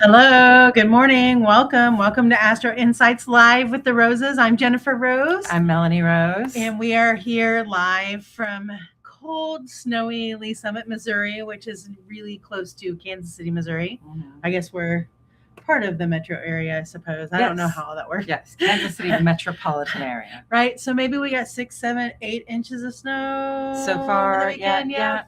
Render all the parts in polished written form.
Hello, good morning. Welcome to Astro Insights Live with the Roses. I'm Jennifer Rose. I'm Melanie Rose. And we are here live from cold, snowy Lee Summit, Missouri, which is really close to Kansas City, Missouri. I guess we're part of the metro area, I suppose. I don't know how all that works. Yes, Kansas City metropolitan area. Right. So maybe we got 6, 7, 8 inches of snow So far, over the weekend. Yeah.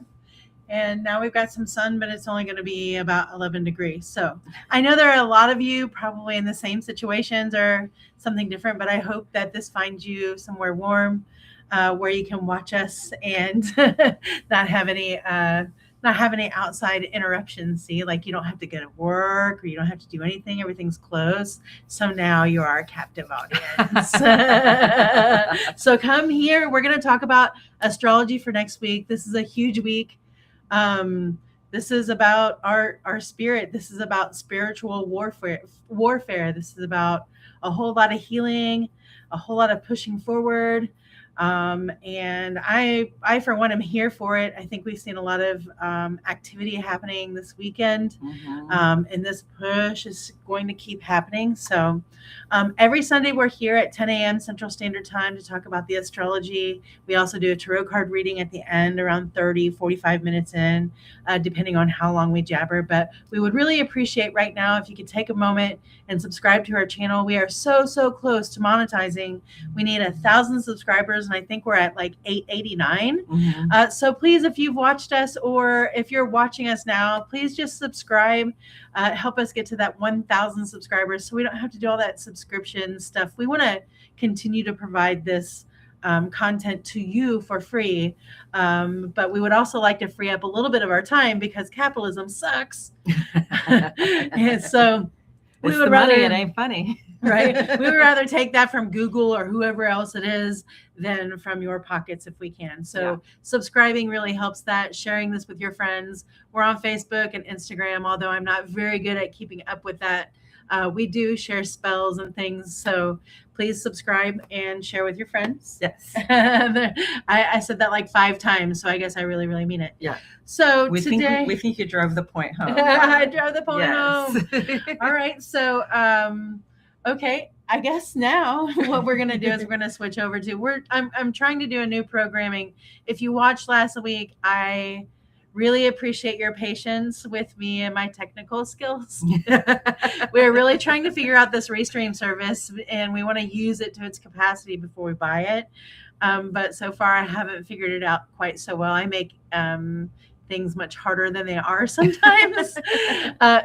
And now we've got some sun, but it's only going to be about 11 degrees. So I know there are a lot of you probably in the same situations or something different, but I hope that this finds you somewhere warm where you can watch us and not have any outside interruptions. See, like you don't have to go to work or you don't have to do anything. Everything's closed. So now you are a captive audience. So come here. We're going to talk about astrology for next week. This is a huge week. This is about our spirit. This is about spiritual warfare. This is about a whole lot of healing, a whole lot of pushing forward. And I for one am here for it. I think we've seen a lot of activity happening this weekend. And this push is going to keep happening. So every Sunday we're here at 10 a.m. Central Standard Time to talk about the astrology. We also do a tarot card reading at the end around 45 minutes in, depending on how long we jabber. But we would really appreciate right now if you could take a moment and subscribe to our channel. We are so close to monetizing. We need 1,000 subscribers, and I think we're at like 889. So please, if you've watched us or if you're watching us now, please just subscribe. Help us get to that 1,000 subscribers so we don't have to do all that subscription stuff. We want to continue to provide this content to you for free. But we would also like to free up a little bit of our time because capitalism sucks. And so we would rather, it ain't funny. Right? We would rather take that from Google or whoever else it is than from your pockets if we can. So subscribing really helps that. Sharing this with your friends. We're on Facebook and Instagram, although I'm not very good at keeping up with that. We do share spells and things. So please subscribe and share with your friends. Yes. I said that like 5 times, so I guess I really mean it. Yeah. So we today think you drove the point home. I drove the point home. All right. So okay, I guess now what we're gonna do is we're gonna switch over to I'm trying to do a new programming. If you watched last week, I really appreciate your patience with me and my technical skills. We're really trying to figure out this Restream service, and we want to use it to its capacity before we buy it. But so far, I haven't figured it out quite so well. I make things much harder than they are sometimes.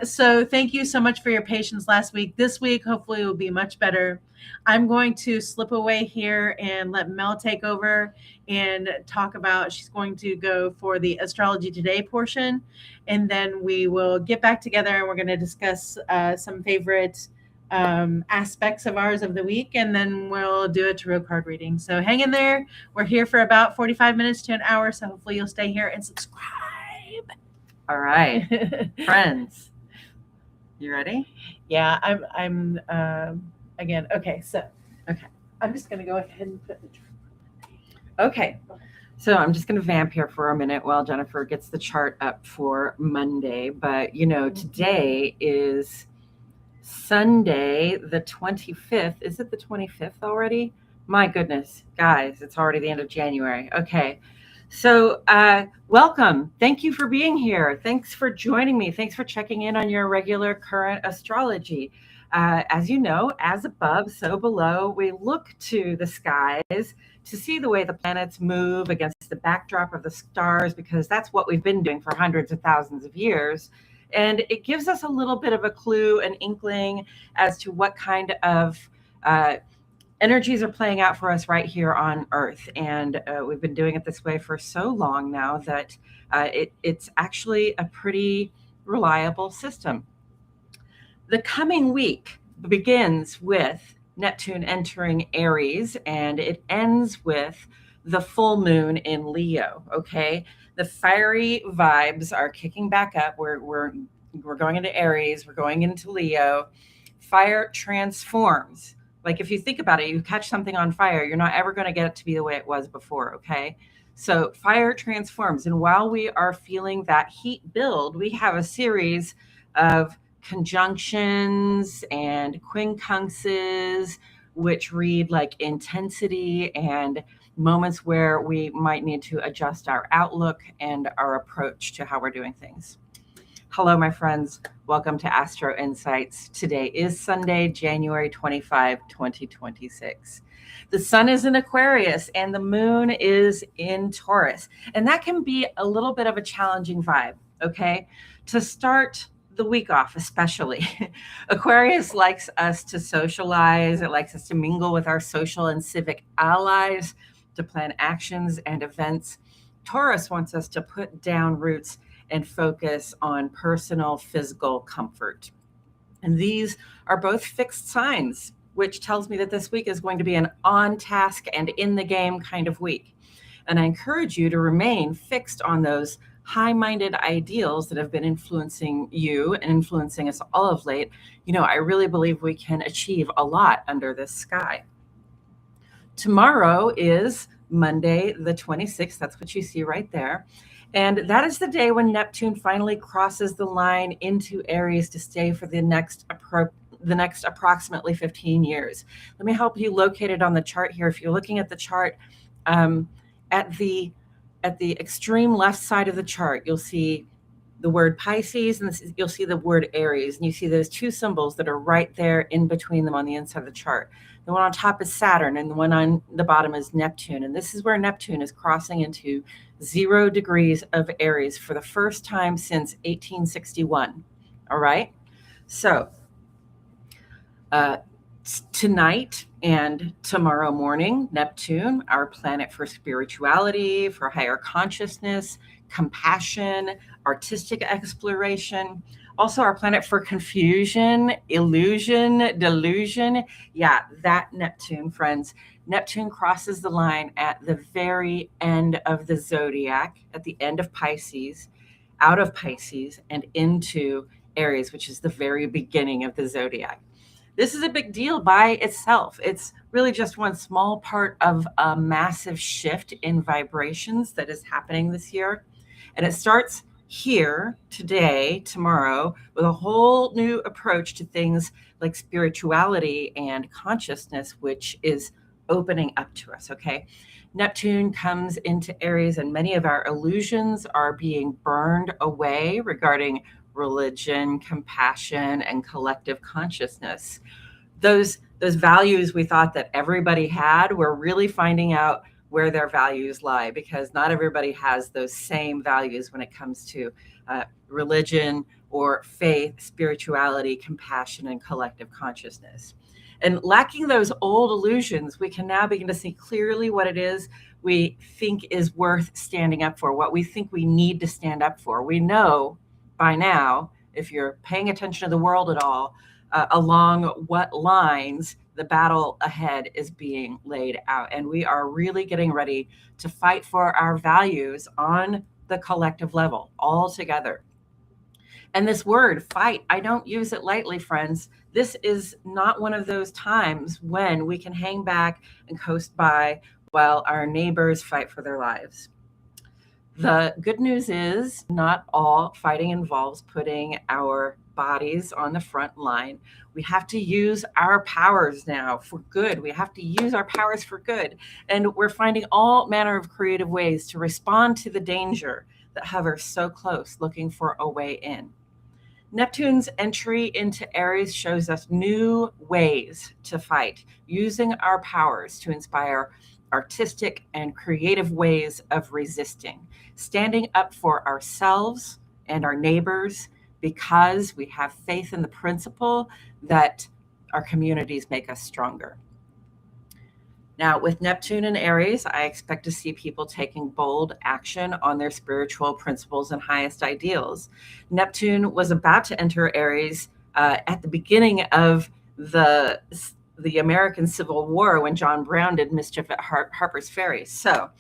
So thank you so much for your patience last week. This week, hopefully, will be much better. I'm going to slip away here and let Mel take over and talk about, she's going to go for the Astrology Today portion. And then we will get back together and we're going to discuss some favorite aspects of ours of the week. And then we'll do a tarot card reading. So hang in there. We're here for about 45 minutes to an hour. So hopefully you'll stay here and subscribe. All right. Friends, you ready? Yeah, I'm again. Okay. I'm just going to go ahead and put the Okay. So I'm just going to vamp here for a minute while Jennifer gets the chart up for Monday. But, today is Sunday, the 25th. Is it the 25th already? My goodness, guys, it's already the end of January. Okay. So welcome. Thank you for being here. Thanks for joining me. Thanks for checking in on your regular current astrology. As you know, as above, so below, we look to the skies to see the way the planets move against the backdrop of the stars, because that's what we've been doing for hundreds of thousands of years. And it gives us a little bit of a clue, an inkling as to what kind of energies are playing out for us right here on Earth. And we've been doing it this way for so long now that it's actually a pretty reliable system. The coming week begins with Neptune entering Aries, and it ends with the full moon in Leo. Okay, the fiery vibes are kicking back up. We're going into Aries. We're going into Leo. Fire transforms. Like if you think about it, you catch something on fire, you're not ever going to get it to be the way it was before. Okay, so fire transforms, and while we are feeling that heat build, we have a series of conjunctions and quincunxes, which read like intensity and moments where we might need to adjust our outlook and our approach to how we're doing things. Hello, my friends. Welcome to Astro Insights. Today is Sunday, January 25, 2026. The sun is in Aquarius and the moon is in Taurus. And that can be a little bit of a challenging vibe, okay? To start the week off, especially. Aquarius likes us to socialize. It likes us to mingle with our social and civic allies, to plan actions and events. Taurus wants us to put down roots and focus on personal physical comfort. And these are both fixed signs, which tells me that this week is going to be an on task and in the game kind of week. And I encourage you to remain fixed on those high-minded ideals that have been influencing you and influencing us all of late. You know, I really believe we can achieve a lot under this sky. Tomorrow is Monday, the 26th. That's what you see right there. And that is the day when Neptune finally crosses the line into Aries to stay for the next approximately 15 years. Let me help you locate it on the chart here. If you're looking at the chart, at the extreme left side of the chart, you'll see the word Pisces, and you'll see the word Aries, and you see those two symbols that are right there in between them on the inside of the chart. The one on top is Saturn, and the one on the bottom is Neptune. And this is where Neptune is crossing into 0 degrees of Aries for the first time since 1861. All right? So tonight and tomorrow morning, Neptune, our planet for spirituality, for higher consciousness, compassion, artistic exploration, also our planet for confusion, illusion, delusion. Yeah, that Neptune, friends. Neptune crosses the line at the very end of the zodiac, at the end of Pisces, out of Pisces and into Aries, which is the very beginning of the zodiac. This is a big deal by itself. It's really just one small part of a massive shift in vibrations that is happening this year. And it starts here today, tomorrow, with a whole new approach to things like spirituality and consciousness, which is opening up to us, okay? Neptune comes into Aries, and many of our illusions are being burned away regarding religion, compassion, and collective consciousness. Those values we thought that everybody had, we're really finding out where their values lie, because not everybody has those same values when it comes to religion or faith, spirituality, compassion, and collective consciousness. And lacking those old illusions, we can now begin to see clearly what it is we think is worth standing up for, what we think we need to stand up for. We know by now, if you're paying attention to the world at all, along what lines the battle ahead is being laid out. And we are really getting ready to fight for our values on the collective level, all together. And this word, fight, I don't use it lightly, friends. This is not one of those times when we can hang back and coast by while our neighbors fight for their lives. The good news is not all fighting involves putting our bodies on the front line. We have to use our powers now for good. We have to use our powers for good. And we're finding all manner of creative ways to respond to the danger that hovers so close, looking for a way in. Neptune's entry into Aries shows us new ways to fight, using our powers to inspire artistic and creative ways of resisting, standing up for ourselves and our neighbors because we have faith in the principle that our communities make us stronger. Now, with Neptune and Aries, I expect to see people taking bold action on their spiritual principles and highest ideals. Neptune was about to enter Aries at the beginning of the American Civil War when John Brown did mischief at Harper's Ferry. So,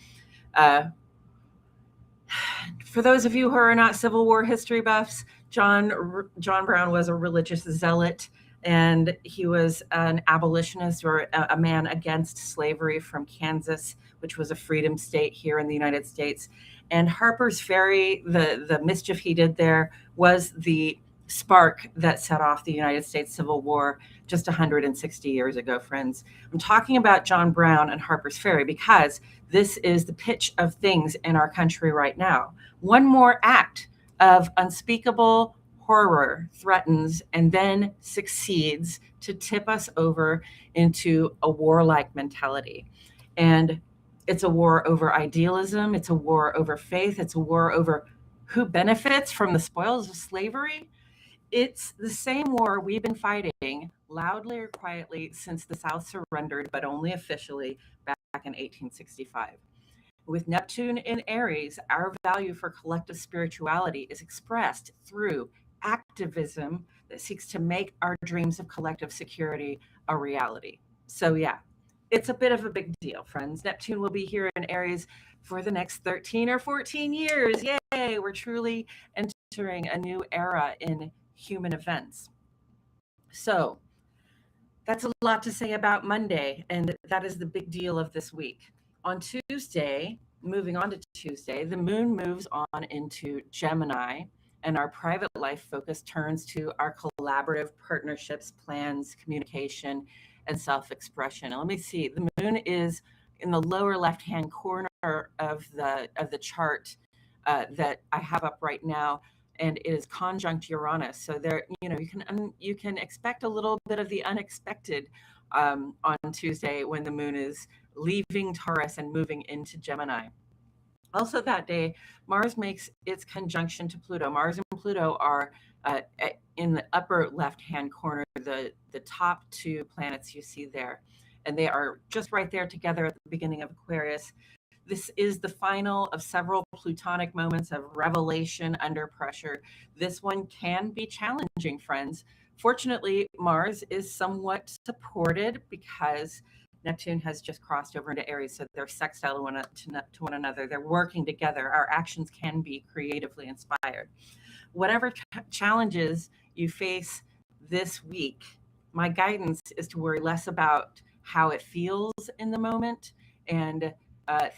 for those of you who are not Civil War history buffs, John Brown was a religious zealot, and he was an abolitionist, or a man against slavery from Kansas, which was a freedom state here in the United States. And Harper's Ferry, the mischief he did there was the spark that set off the United States Civil War just 160 years ago, friends. I'm talking about John Brown and Harper's Ferry because this is the pitch of things in our country right now. One more act of unspeakable horror threatens and then succeeds to tip us over into a warlike mentality. And it's a war over idealism, it's a war over faith, it's a war over who benefits from the spoils of slavery. It's the same war we've been fighting loudly or quietly since the South surrendered, but only officially back in 1865. With Neptune in Aries, our value for collective spirituality is expressed through activism that seeks to make our dreams of collective security a reality. So, yeah, it's a bit of a big deal, friends. Neptune will be here in Aries for the next 13 or 14 years. Yay! We're truly entering a new era in human events. So, that's a lot to say about Monday, and that is the big deal of this week. On Tuesday, moving on to Tuesday, the moon moves on into Gemini, and our private life focus turns to our collaborative partnerships, plans, communication, and self-expression. And let me see, the moon is in the lower left-hand corner of the chart that I have up right now, and it is conjunct Uranus. So there, you can expect a little bit of the unexpected on Tuesday when the moon is leaving Taurus and moving into Gemini. Also that day, Mars makes its conjunction to Pluto. Mars and Pluto are in the upper left-hand corner, the top two planets you see there, and they are just right there together at the beginning of Aquarius. This is the final of several plutonic moments of revelation under pressure. This one can be challenging, friends. Fortunately, Mars is somewhat supported because Neptune has just crossed over into Aries, so they're sextile to one another. They're working together. Our actions can be creatively inspired. Whatever challenges you face this week, my guidance is to worry less about how it feels in the moment and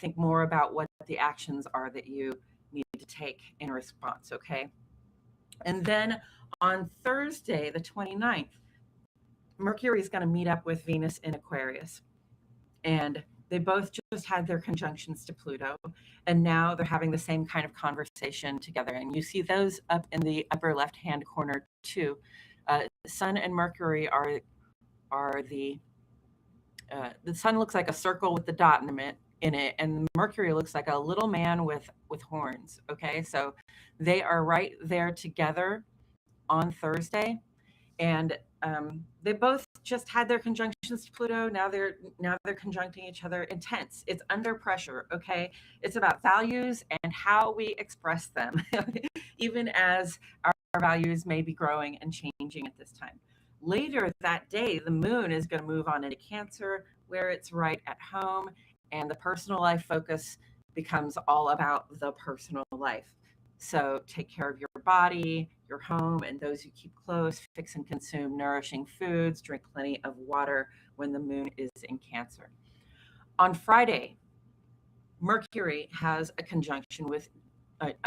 think more about what the actions are that you need to take in response, okay? And then on Thursday, the 29th, Mercury is going to meet up with Venus in Aquarius. And they both just had their conjunctions to Pluto, and now they're having the same kind of conversation together. And you see those up in the upper left-hand corner too. Sun and Mercury are the sun looks like a circle with the dot in it, and Mercury looks like a little man with horns. Okay, so they are right there together on Thursday, and they both just had their conjunctions to Pluto. Now they're conjuncting each other. Intense. It's under pressure. Okay, it's about values and how we express them, even as our values may be growing and changing at this time. Later that day, the moon is going to move on into Cancer, where it's right at home, and the personal life focus becomes all about the personal life. So take care of your body, your home, and those you keep close. Fix and consume nourishing foods. Drink plenty of water when the moon is in Cancer. On Friday, Mercury has a conjunction with,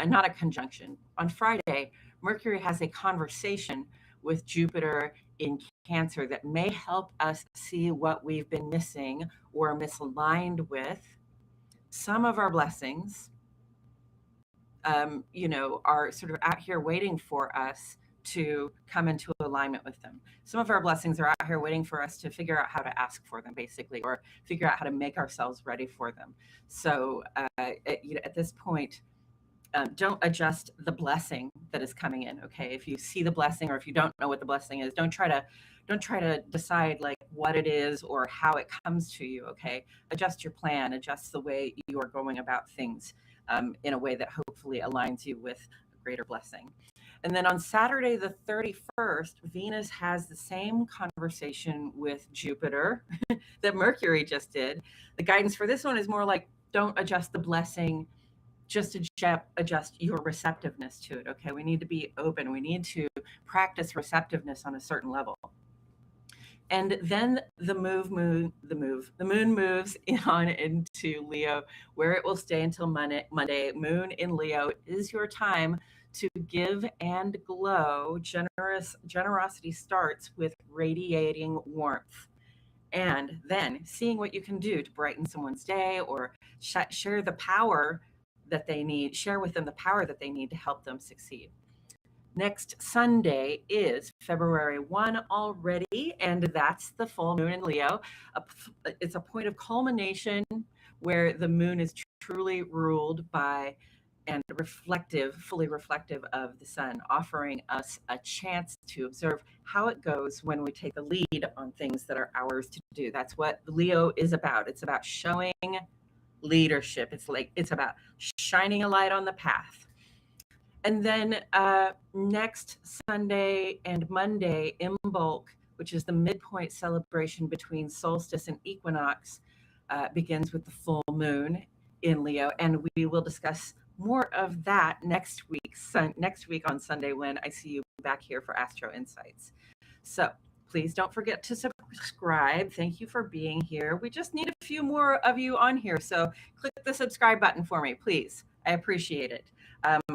not a conjunction. On Friday, Mercury has a conversation with Jupiter in Cancer that may help us see what we've been missing or misaligned with. Some of our blessings, are sort of out here waiting for us to come into alignment with them. Some of our blessings are out here waiting for us to figure out how to ask for them, basically, or figure out how to make ourselves ready for them. So at this point, don't adjust the blessing that is coming in. Okay, if you see the blessing, or if you don't know what the blessing is, don't try to decide like what it is or how it comes to you. Okay, adjust your plan, adjust the way you are going about things in a way that hopefully aligns you with a greater blessing. And then on Saturday, the 31st, Venus has the same conversation with Jupiter that Mercury just did. The guidance for this one is more like, don't adjust the blessing, just adjust your receptiveness to it. Okay, we need to be open. We need to practice receptiveness on a certain level. And then the moon moves on into Leo, where it will stay until Monday. Moon in Leo is your time to give and glow. Generosity starts with radiating warmth, and then seeing what you can do to brighten someone's day, or share the power that they need, share with them the power that they need to help them succeed. Next Sunday is February 1 already, and that's the full moon in Leo. It's a point of culmination where the moon is truly ruled by and fully reflective of the sun, offering us a chance to observe how it goes when we take the lead on things that are ours to do. That's what Leo is about. It's about showing leadership. It's about shining a light on the path. And then next Sunday and Monday, Imbolc, which is the midpoint celebration between solstice and equinox, begins with the full moon in Leo. And we will discuss more of that next week on Sunday, when I see you back here for Astro Insights. So please don't forget to subscribe. Thank you for being here. We just need a few more of you on here. So click the subscribe button for me, please. I appreciate it.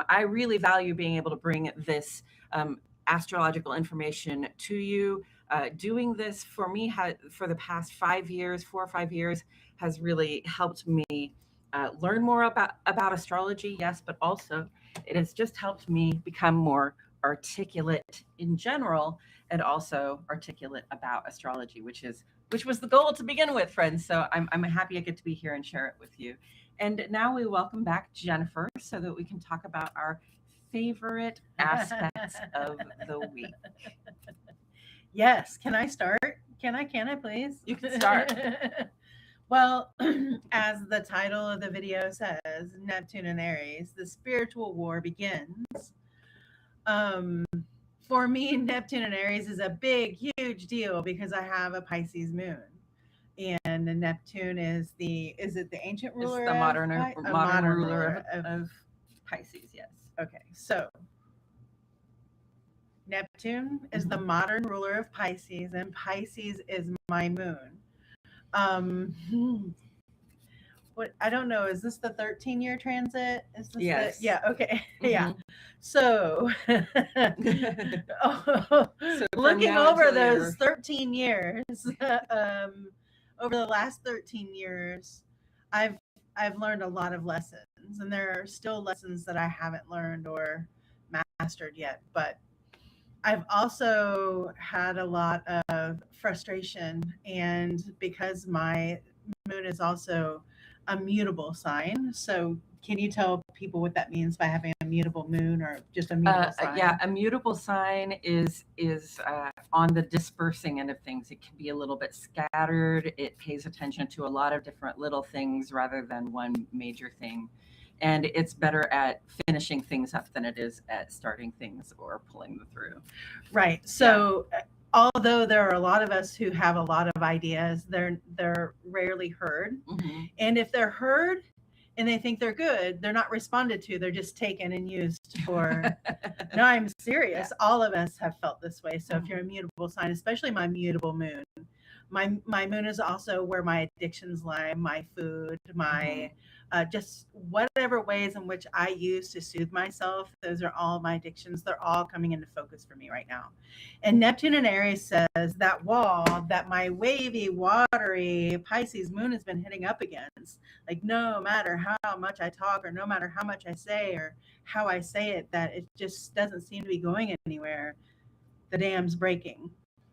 I really value being able to bring this astrological information to you. Doing this for me for the past 4 or 5 years, has really helped me learn more about astrology, yes, but also it has just helped me become more articulate in general, and also articulate about astrology, which was the goal to begin with, friends. So I'm happy I get to be here and share it with you. And now we welcome back Jennifer so that we can talk about our favorite aspects of the week. Yes. Can I start? Can I please? You can start. Well, as the title of the video says, Neptune and Aries, the spiritual war begins. For me, Neptune and Aries is a big, huge deal because I have a Pisces moon. And Neptune is the ancient ruler? It's the modern ruler of Pisces, yes. Okay, so Neptune is the modern ruler of Pisces, and Pisces is my moon. What, I don't know, is this the 13-year transit? Is this yes. Yeah, okay. Mm-hmm. Yeah. So, looking over those 13 years, over the last 13 years, I've learned a lot of lessons, and there are still lessons that I haven't learned or mastered yet, but I've also had a lot of frustration, and because my moon is also a mutable sign. So can you tell people what that means by having a mutable moon, or just a mutable sign? Yeah, a mutable sign is on the dispersing end of things. It can be a little bit scattered. It pays attention to a lot of different little things rather than one major thing. And it's better at finishing things up than it is at starting things or pulling them through. Right. So although there are a lot of us who have a lot of ideas, they're rarely heard. Mm-hmm. And if they're heard and they think they're good, they're not responded to. They're just taken and used for. No, I'm serious. Yeah. All of us have felt this way. So if you're a mutable sign, especially my mutable moon, my moon is also where my addictions lie, my food, my just whatever ways in which I use to soothe myself. Those are all my addictions. They're all coming into focus for me right now. And Neptune and Aries says that wall that my wavy, watery Pisces moon has been hitting up against, like no matter how much I talk or no matter how much I say or how I say it, that it just doesn't seem to be going anywhere. The dam's breaking.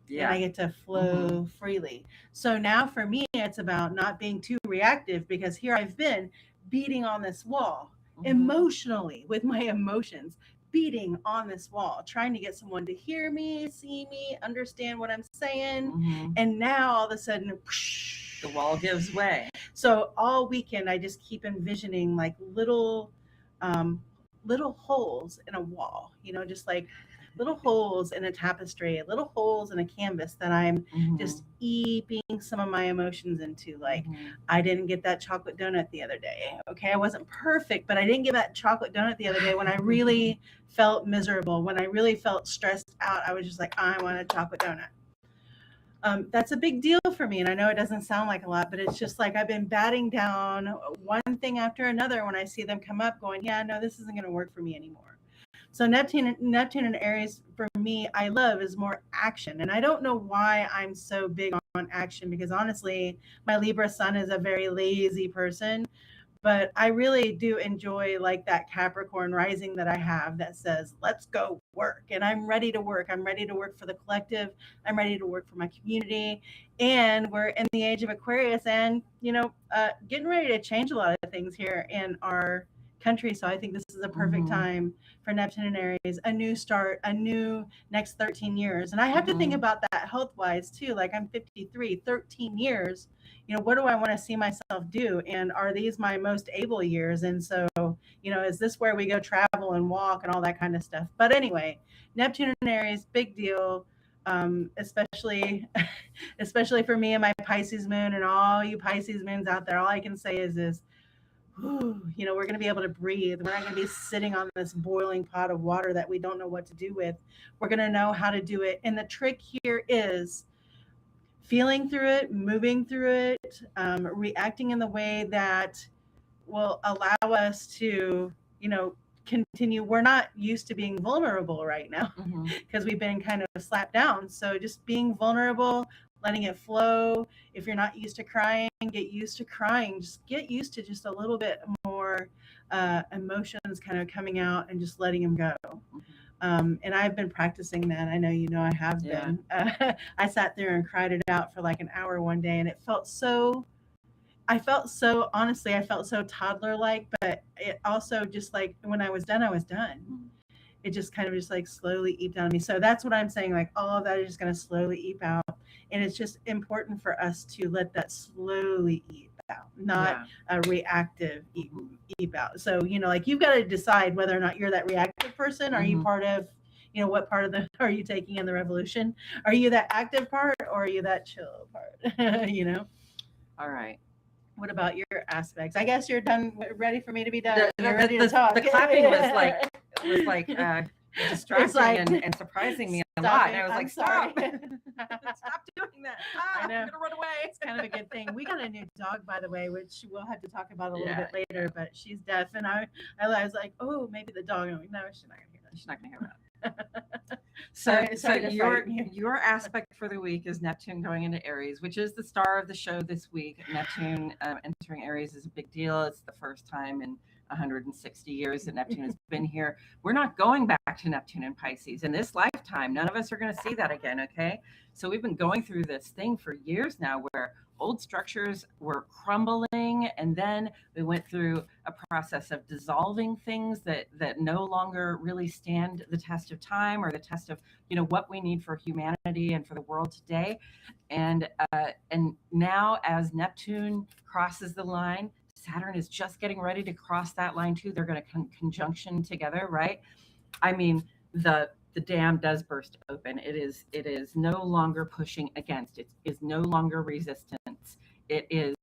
Yeah. And I get to flow freely. So now for me, it's about not being too reactive, because here I've been beating on this wall emotionally with my emotions, beating on this wall, trying to get someone to hear me, see me, understand what I'm saying. And now all of a sudden, the wall gives way. So all weekend, I just keep envisioning like little holes in a wall, just like little holes in a tapestry, little holes in a canvas that I'm just eeping some of my emotions into. Like, I didn't get that chocolate donut the other day. Okay, I wasn't perfect, but I didn't get that chocolate donut the other day when I really felt miserable, when I really felt stressed out. I was just like, I want a chocolate donut. That's a big deal for me. And I know it doesn't sound like a lot, but it's just like I've been batting down one thing after another when I see them come up going, yeah, no, this isn't going to work for me anymore. So Neptune and Aries for me, I love is more action. And I don't know why I'm so big on action because honestly, my Libra sun is a very lazy person, but I really do enjoy like that Capricorn rising that I have that says, let's go work. And I'm ready to work. I'm ready to work for the collective. I'm ready to work for my community. And we're in the age of Aquarius and, getting ready to change a lot of things here in our country. So I think this is a perfect time for Neptune and Aries, a new start, a new next 13 years. And I have to think about that health wise too. Like I'm 53, 13 years. What do I want to see myself do? And are these my most able years? And so, is this where we go travel and walk and all that kind of stuff? But anyway, Neptune and Aries, big deal. Especially especially for me and my Pisces moon and all you Pisces moons out there. All I can say is this, we're going to be able to breathe. We're not going to be sitting on this boiling pot of water that we don't know what to do with. We're going to know how to do it. And the trick here is feeling through it, moving through it, reacting in the way that will allow us to, continue. We're not used to being vulnerable right now because we've been kind of slapped down. So just being vulnerable, letting it flow. If you're not used to crying, get used to crying. Just get used to just a little bit more emotions kind of coming out and just letting them go. And I've been practicing that. I know I have been. I sat there and cried it out for like an hour one day, and honestly, I felt so toddler like, but it also just like when I was done, I was done. It just kind of just like slowly eeped out of me. So that's what I'm saying. Like all of that is just going to slowly eep out. And it's just important for us to let that slowly eep out, not a reactive eep out. So, like you've got to decide whether or not you're that reactive person. Are you part of, what part of are you taking in the revolution? Are you that active part or are you that chill part? All right. What about your aspects? I guess you're done, ready for me to be done. You're ready to talk. The clapping was like distracting and surprising me a lot. And I was like, stop. Stop doing that. I'm going to run away. It's kind of a good thing. We got a new dog, by the way, which we'll have to talk about a little bit later, but she's deaf. And I was like, oh, maybe the dog. No, she's not going to hear that. She's not going to hear that. So your aspect for the week is Neptune going into Aries, which is the star of the show this week. Neptune entering Aries is a big deal. It's the first time in 160 years that Neptune has been here. We're not going back to Neptune and Pisces in this lifetime. None of us are going to see that again. Okay. So we've been going through this thing for years now where old structures were crumbling. And then we went through a process of dissolving things that no longer really stand the test of time or the test of, what we need for humanity and for the world today. And now as Neptune crosses the line, Saturn is just getting ready to cross that line too. They're going to conjunction together, right? I mean, the dam does burst open. It is no longer pushing against. It is no longer resistance. It is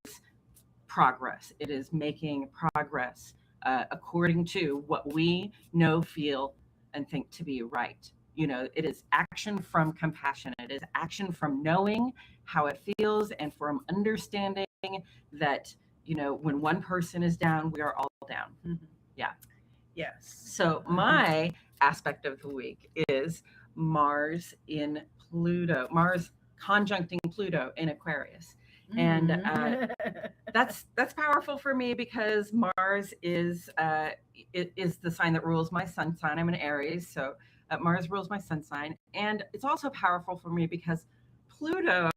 progress. It is making progress according to what we know, feel, and think to be right. It is action from compassion. It is action from knowing how it feels and from understanding that, when one person is down, we are all down. Yeah. Yes. So my aspect of the week is Mars in Pluto, Mars conjuncting Pluto in Aquarius. And that's powerful for me because Mars is the sign that rules my sun sign. I'm an Aries, so Mars rules my sun sign. And it's also powerful for me because Pluto,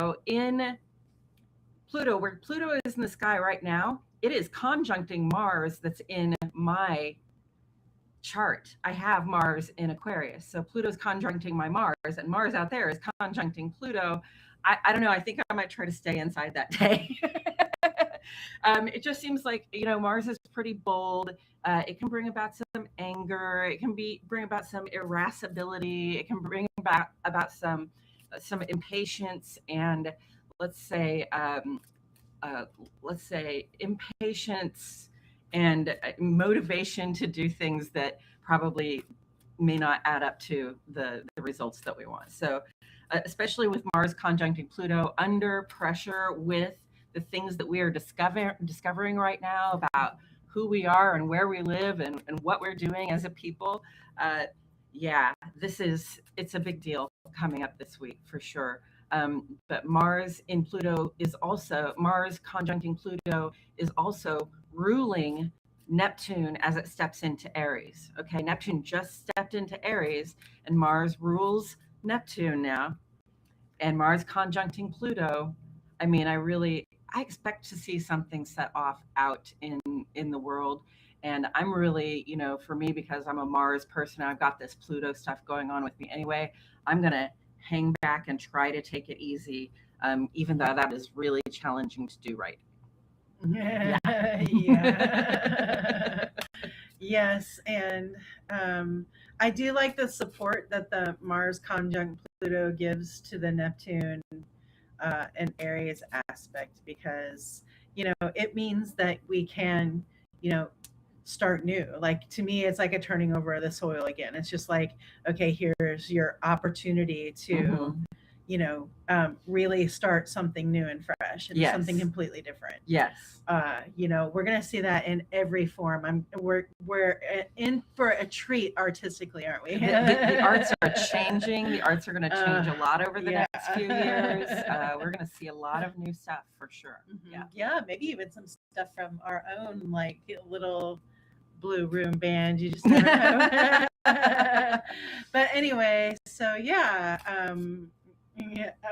where Pluto is in the sky right now, it is conjuncting Mars that's in my chart. I have Mars in Aquarius. So Pluto's conjuncting my Mars, and Mars out there is conjuncting Pluto. I don't know. I think I might try to stay inside that day. It just seems like, Mars is pretty bold. It can bring about some anger. It can bring about some irascibility. It can bring about some impatience and let's say impatience and motivation to do things that probably may not add up to the results that we want. So especially with Mars conjuncting Pluto, under pressure with the things that we are discovering right now about who we are and where we live and what we're doing as a people, Yeah, it's a big deal coming up this week for sure. But Mars conjuncting Pluto is also ruling Neptune as it steps into Aries. Okay, Neptune just stepped into Aries, and Mars rules Neptune now, and Mars conjuncting Pluto. I mean, I expect to see something set off out in the world. And I'm really, for me, because I'm a Mars person, I've got this Pluto stuff going on with me anyway. I'm gonna hang back and try to take it easy, even though that is really challenging to do right. Yeah. Yeah. Yes, and I do like the support that the Mars conjunct Pluto gives to the Neptune and Aries aspect, because it means that we can you know start new. Like, to me, it's like a turning over of the soil again. It's just like, okay, here's your opportunity to Mhm. really start something new and fresh and Yes. something completely different. Yes. We're gonna see that in every form. We're in for a treat artistically, aren't we? The arts are changing. The arts are going to change a lot over the yeah. next few years. We're going to see a lot of new stuff for sure. Mhm. Yeah, maybe even some stuff from our own, like, little blue room band. You just never know. But anyway, so yeah.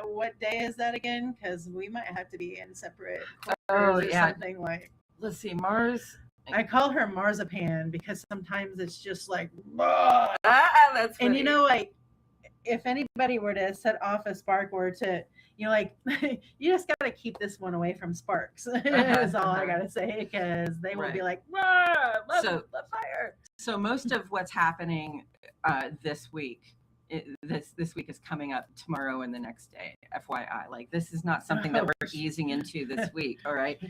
What day is that again? Because we might have to be in separate quarters or something. Like, let's see, Mars. I call her Marzipan because sometimes it's just like, that's funny. and like, if anybody were to set off a spark, or to, like, you just got to keep this one away from sparks. Is all I got to say, because they will be like, let fire. So most of what's happening this week, this week is coming up tomorrow and the next day. FYI, like, this is not something that we're easing into this week. All right.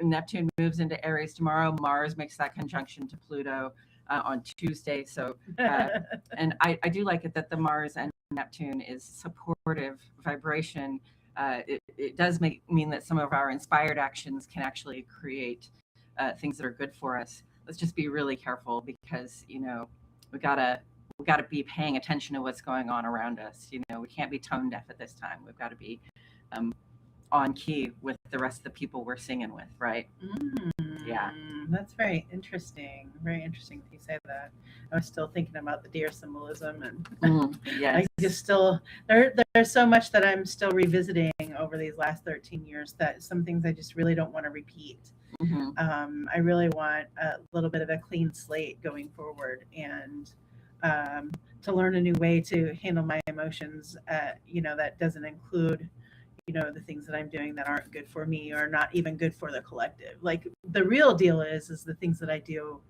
Neptune moves into Aries tomorrow. Mars makes that conjunction to Pluto on Tuesday. So, and I do like it that the Mars and Neptune is supportive vibration. It does mean that some of our inspired actions can actually create things that are good for us. Let's just be really careful, because we gotta be paying attention to what's going on around us. We can't be tone deaf at this time. We've got to be on key with the rest of the people we're singing with, right? Yeah. That's very interesting. Very interesting that you say that. I was still thinking about the deer symbolism, and yes. I just still there's so much that I'm still revisiting over these last 13 years, that some things I just really don't want to repeat. Mm-hmm. I really want a little bit of a clean slate going forward, and to learn a new way to handle my emotions. That doesn't include the things that I'm doing that aren't good for me, or not even good for the collective. Like, the real deal is the things that I do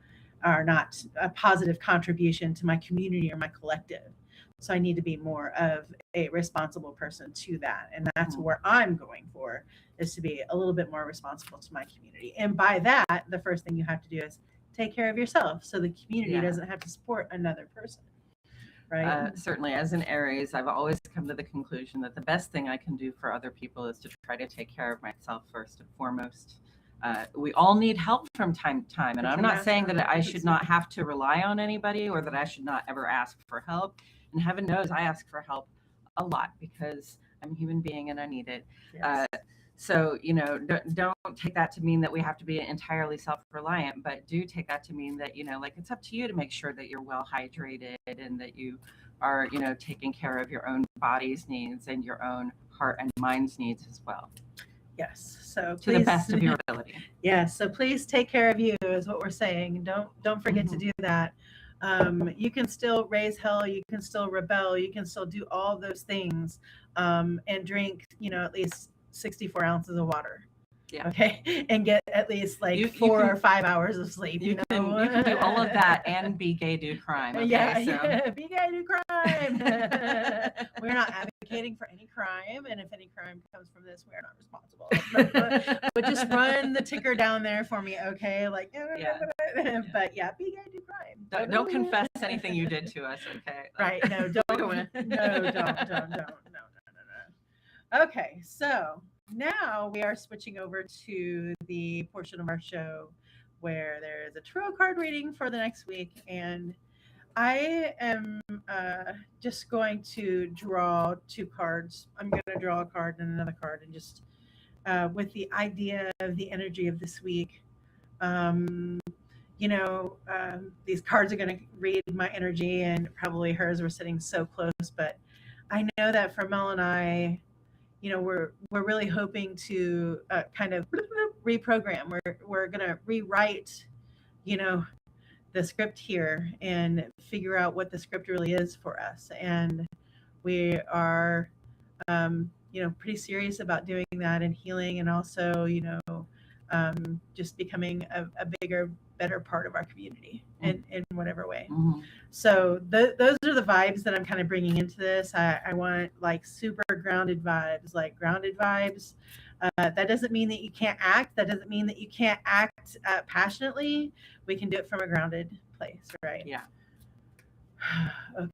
are not a positive contribution to my community or my collective. So I need to be more of a responsible person to that. And that's where I'm going for, is to be a little bit more responsible to my community. And by that, the first thing you have to do is take care of yourself, so the community doesn't have to support another person. Right. Certainly, as an Aries, I've always come to the conclusion that the best thing I can do for other people is to try to take care of myself first and foremost. We all need help from time to time, and I'm not saying that I should not have to rely on anybody, or that I should not ever ask for help. And heaven knows I ask for help a lot, because I'm a human being and I need it. Yes. So, don't take that to mean that we have to be entirely self-reliant, but do take that to mean that, like, it's up to you to make sure that you're well hydrated, and that you are, taking care of your own body's needs and your own heart and mind's needs as well. Yes. So to the best of your ability. Yes. So please take care of you, is what we're saying. Don't forget to do that. You can still raise hell. You can still rebel. You can still do all those things, and drink, at least 64 ounces of water. Yeah. Okay. And get at least like 4 or 5 hours of sleep. You can do all of that and be gay, do crime. Okay? Yeah. Be gay, do crime. We're not advocating for any crime, and if any crime comes from this, we are not responsible. But just run the ticker down there for me, okay? Like, but yeah, be gay, do crime. Don't confess anything you did to us, okay? Right? No, don't. No. Okay, so now we are switching over to the portion of our show where there is a tarot card reading for the next week, and I am just going to draw two cards. I'm going to draw a card and another card, and just with the idea of the energy of this week. Um, these cards are going to read my energy, and probably hers. We're sitting so close, but I know that for Mel and I, we're really hoping to kind of reprogram. We're going to rewrite, you know, the script here and figure out what the script really is for us. And we are, pretty serious about doing that and healing, and also, just becoming a bigger, better part of our community in whatever way. Mm-hmm. So those are the vibes that I'm kind of bringing into this. I want like super grounded vibes, like grounded vibes. That doesn't mean that you can't act. That doesn't mean that you can't act passionately. We can do it from a grounded place, right? Yeah. Okay.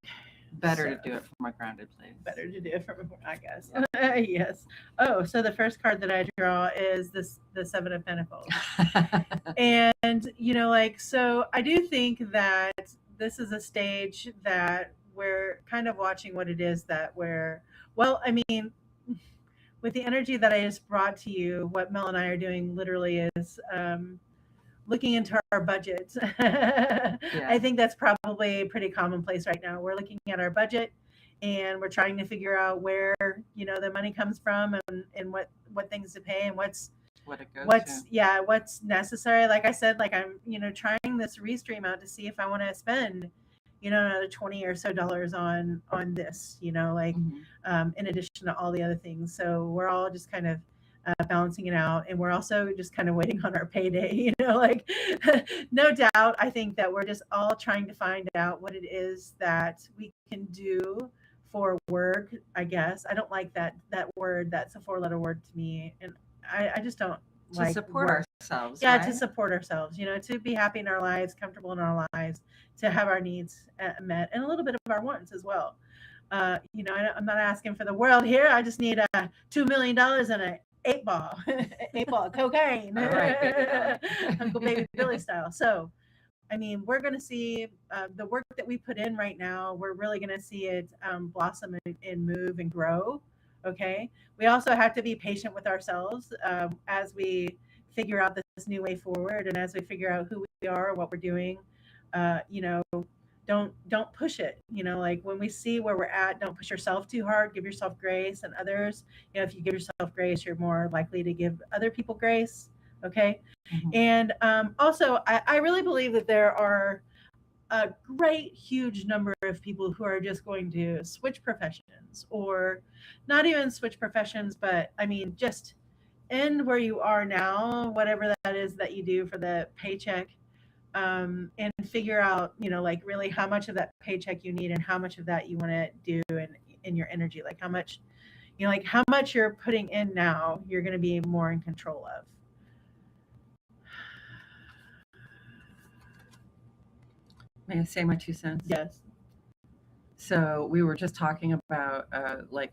Better to do it from a grounded place. Better to do it from, I guess. Yeah. Yes. Oh, so the first card that I draw is the Seven of Pentacles. And, so I do think that this is a stage that we're kind of watching what it is that with the energy that I just brought to you, what Mel and I are doing literally is looking into our budget. Yeah. I think that's probably pretty commonplace right now. We're looking at our budget, and we're trying to figure out where the money comes from, and what things to pay, and what's necessary. Like I said, like I'm trying this restream out to see if I want to spend another $20 or so on this, in addition to all the other things. So we're all just kind of balancing it out, and we're also just kind of waiting on our payday. No doubt, I think that we're just all trying to find out what it is that we can do for work. I guess I don't like that word. That's a 4-letter word to me, and I just don't to support work. Ourselves. Yeah, right? To support ourselves. To be happy in our lives, comfortable in our lives, to have our needs met, and a little bit of our wants as well. I'm not asking for the world here. I just need $2 million and a 8-ball, 8-ball of cocaine. All right, Uncle Baby Billy style. So, we're going to see the work that we put in right now. We're really going to see it blossom and move and grow. Okay. We also have to be patient with ourselves as we figure out this new way forward, and as we figure out who we are, what we're doing. Don't push it. Like when we see where we're at, don't push yourself too hard. Give yourself grace, and others. If you give yourself grace, you're more likely to give other people grace. Okay. Mm-hmm. And also, I really believe that there are a great, huge number of people who are just going to switch professions, or not even switch professions, but just end where you are now, whatever that is that you do for the paycheck, and figure out, like really how much of that paycheck you need, and how much of that you want to do in your energy, like how much, like how much you're putting in now, you're going to be more in control of. May I say my 2 cents? Yes. So we were just talking about like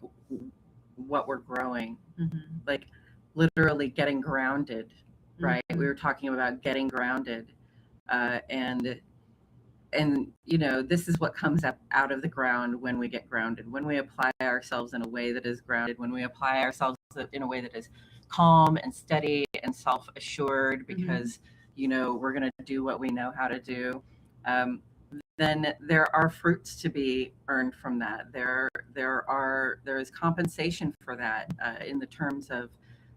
what we're growing, mm-hmm. like literally getting grounded, right? Mm-hmm. We were talking about getting grounded, and this is what comes up out of the ground when we get grounded, when we apply ourselves in a way that is grounded, when we apply ourselves in a way that is calm and steady and self-assured, because mm-hmm. We're going to do what we know how to do. Then there are fruits to be earned from that. There is compensation for that in the terms of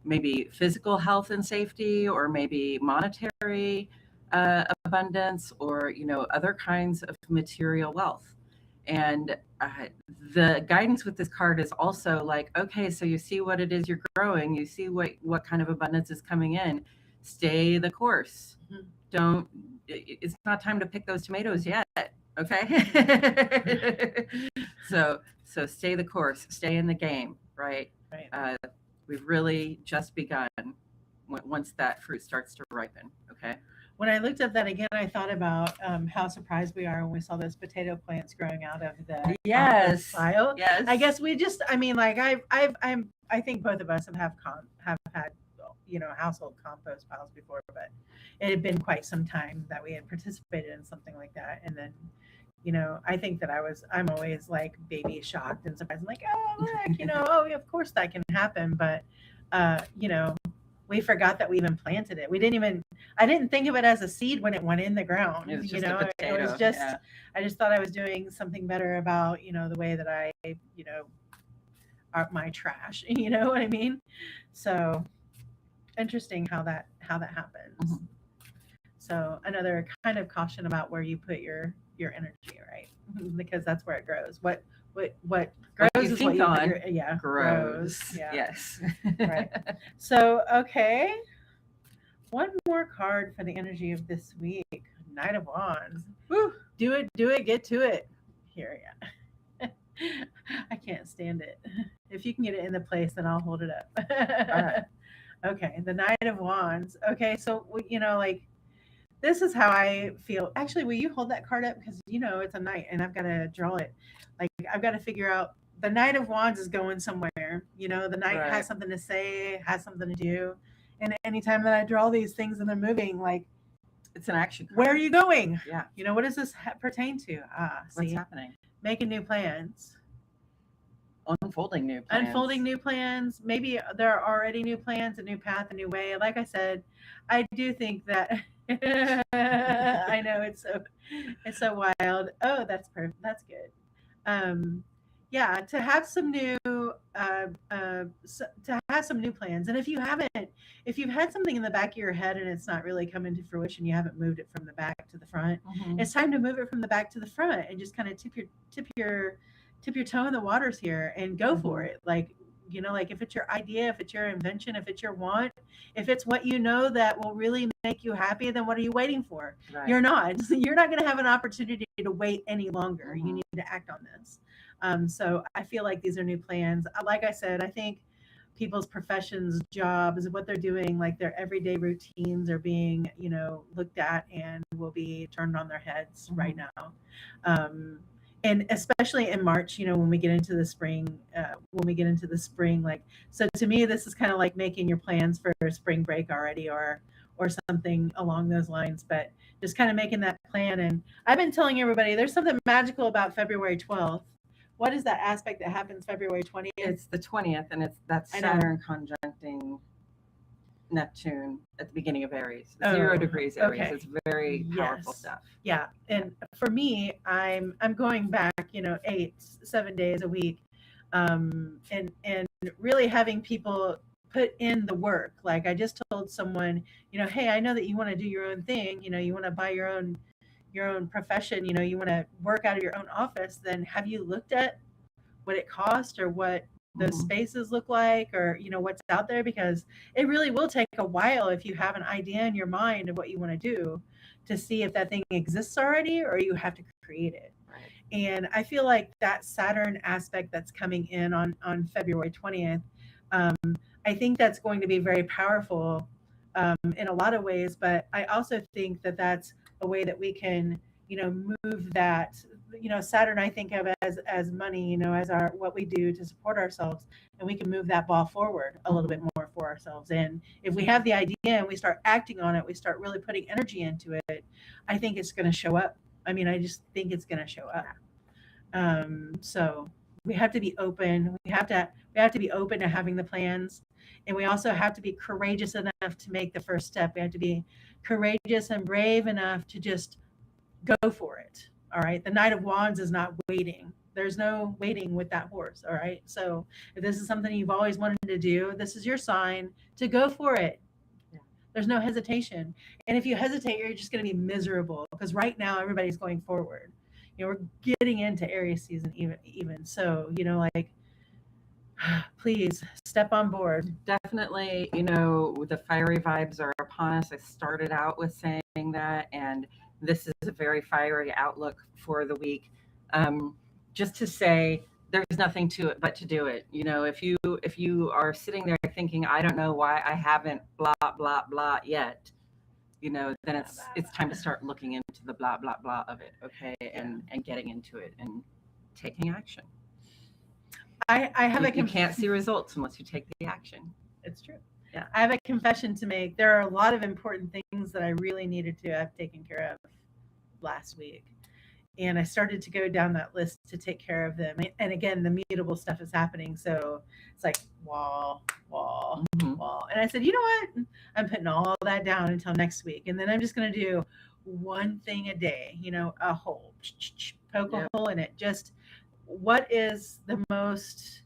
maybe physical health and safety, or maybe monetary abundance, or other kinds of material wealth. And the guidance with this card is also like, okay, so you see what it is you're growing, you see what kind of abundance is coming in. Stay the course. Mm-hmm. It's not time to pick those tomatoes yet. Okay. So stay the course, stay in the game, right? Right. We've really just begun once that fruit starts to ripen. Okay. When I looked at that again, I thought about how surprised we are when we saw those potato plants growing out of the yes pile. Yes. I guess we just, I think both of us have had household compost piles before, but it had been quite some time that we had participated in something like that. And then, I think that I'm always like baby shocked and surprised. I'm like, oh, look, oh, of course that can happen. But, we forgot that we even planted it. I didn't think of it as a seed when it went in the ground. It was just a potato. It was just, I just thought I was doing something better about, the way that I, art my trash. You know what I mean? So interesting how that happens. Mhm. So another kind of caution about where you put your energy, right? Because that's where it grows. What grows you is think what you on put your, grows. Yeah. Yes. Right. So okay, one more card for the energy of this week. Knight of Wands. Woo! Do it, get to it. Here, yeah. I can't stand it. If you can get it in the place, then I'll hold it up. All right. Okay, the Knight of Wands. Okay, so like this is how I feel. Actually, will you hold that card up, because it's a knight and I've got to draw it. Like I've got to figure out, the Knight of Wands is going somewhere. The knight Right. has something to say, has something to do. And anytime that I draw these things and they're moving, like, it's an action card. Where are you going? Yeah. What does this pertain to? What's happening? Making new plans. Unfolding new plans. Unfolding new plans. Maybe there are already new plans, a new path, a new way. Like I said, I do think that I know it's so wild. Oh, that's perfect. That's good. Yeah, to have some new to have some new plans. And if you've had something in the back of your head and it's not really coming to fruition, you haven't moved it from the back to the front. Mhm. It's time to move it from the back to the front and just kind of tip your toe in the waters here and go for it. Like, like if it's your idea, if it's your invention, if it's your want, if it's what that will really make you happy, then what are you waiting for? Right. You're not going to have an opportunity to wait any longer. You need to act on this. So I feel like these are new plans. Like I said, I think people's professions, jobs, what they're doing, like their everyday routines are being, looked at and will be turned on their heads right now. And especially in March, when we get into the spring, like, so to me, this is kind of like making your plans for spring break already, or something along those lines, but just kind of making that plan. And I've been telling everybody, there's something magical about February 12th. What is that aspect that happens February 20th? It's the 20th, and that's Saturn conjuncting Neptune at the beginning of Aries. 0 degrees Aries. Okay. It's very powerful stuff. Yeah. And for me, I'm going back, 7 days a week, and really having people put in the work. Like I just told someone, hey, I know that you want to do your own thing, you want to buy your own profession, you want to work out of your own office, then have you looked at what it costs or what those spaces look like, or what's out there? Because it really will take a while, if you have an idea in your mind of what you want to do, to see if that thing exists already or you have to create it. Right. And I feel like that Saturn aspect that's coming in on February 20th, I think that's going to be very powerful in a lot of ways, but I also think that that's a way that we can, move that, Saturn I think of as money, as our what we do to support ourselves, and we can move that ball forward a little bit more for ourselves. And if we have the idea and we start acting on it, we start really putting energy into it, I think it's going to show up. I mean, I just think it's going to show up. So we have to be open. We have to be open to having the plans, and we also have to be courageous enough to make the first step. We have to be courageous and brave enough to just go for it. All right. The Knight of Wands is not waiting. There's no waiting with that horse. All right. So if this is something you've always wanted to do, this is your sign to go for it. Yeah. There's no hesitation. And if you hesitate, you're just going to be miserable, because right now everybody's going forward. We're getting into Aries season even. So, like, please step on board. Definitely, the fiery vibes are upon us. I started out with saying that, and this is a very fiery outlook for the week. Just to say, there's nothing to it but to do it. If you are sitting there thinking, I don't know why I haven't blah blah blah yet, then it's time to start looking into the blah blah blah of it, okay, and getting into it and taking action. I have you can't see results unless you take the action. It's true. Yeah. I have a confession to make. There are a lot of important things that I really needed to have taken care of last week. And I started to go down that list to take care of them. And again, the mutable stuff is happening. So it's like wall, wall, wall. And I said, you know what? I'm putting all that down until next week. And then I'm just going to do one thing a day, a hole, poke a hole in it. Just what is the most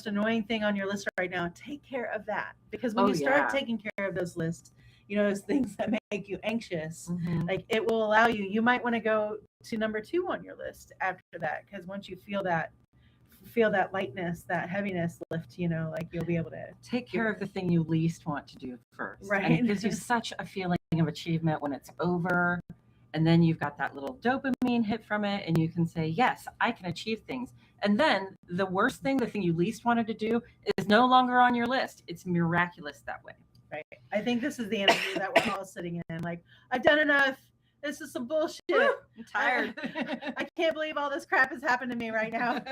annoying thing on your list right now? Take care of that. Because when you start taking care of those lists, those things that make you anxious, like it will allow you might want to go to number 2 on your list after that. Because once you feel that lightness, that heaviness lift, like you'll be able to take care of the thing you least want to do first. Right. And it gives you such a feeling of achievement when it's over. And then you've got that little dopamine hit from it, and you can say, yes, I can achieve things. And then the worst thing, the thing you least wanted to do, is no longer on your list. It's miraculous that way. Right. I think this is the energy that we're all sitting in. Like, I've done enough. This is some bullshit. I'm tired. I can't believe all this crap has happened to me right now.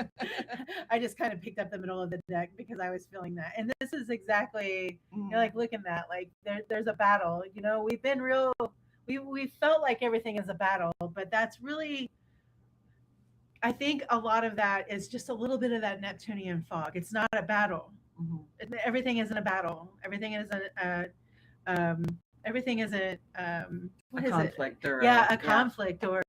I just kind of picked up the middle of the deck because I was feeling that. And this is exactly, like, look at that. Like, there's a battle. We've been we felt like everything is a battle, but that's really, I think a lot of that is just a little bit of that Neptunian fog. It's not a battle. Everything isn't a battle. Everything isn't everything isn't a conflict or a conflict, or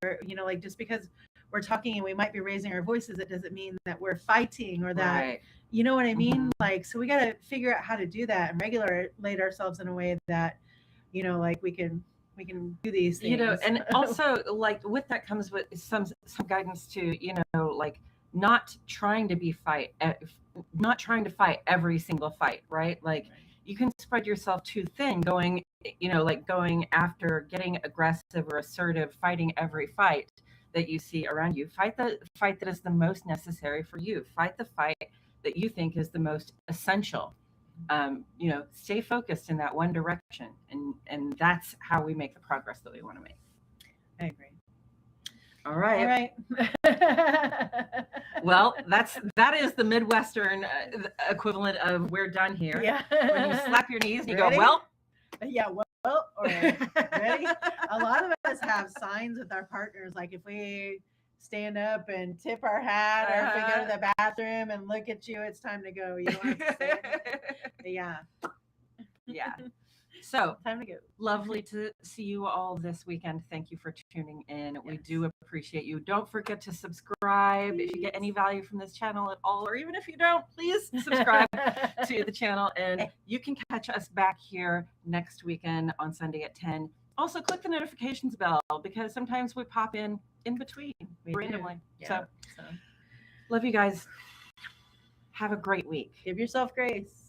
like, just because we're talking and we might be raising our voices, it doesn't mean that we're fighting or that you know what I mean. Like, so we got to figure out how to do that and regulate ourselves in a way that like we can do these things. And also, like, with that comes with some guidance to like not trying to fight every single fight, right? Like, you can spread yourself too thin, going after getting aggressive or assertive, fighting every fight that you see around you. Fight the fight that is the most necessary for you. Fight the fight that you think is the most essential. Stay focused in that one direction, and that's how we make the progress that we want to make. I agree. All right. Well, that is the Midwestern equivalent of we're done here. Yeah. When you slap your knees and you Ready? go, well. Yeah, well, or ready? A lot of us have signs with our partners, like if we stand up and tip our hat, or if we go to the bathroom and look at you, it's time to go. You don't have to say anything. Yeah. So time to go. Lovely to see you all this weekend. Thank you for tuning in. Yes. We do appreciate you. Don't forget to subscribe. Please. If you get any value from this channel at all, or even if you don't, please subscribe to the channel. And you can catch us back here next weekend on Sunday at 10. Also, click the notifications bell, because sometimes we pop in between randomly. Yeah. So, love you guys. Have a great week. Give yourself grace.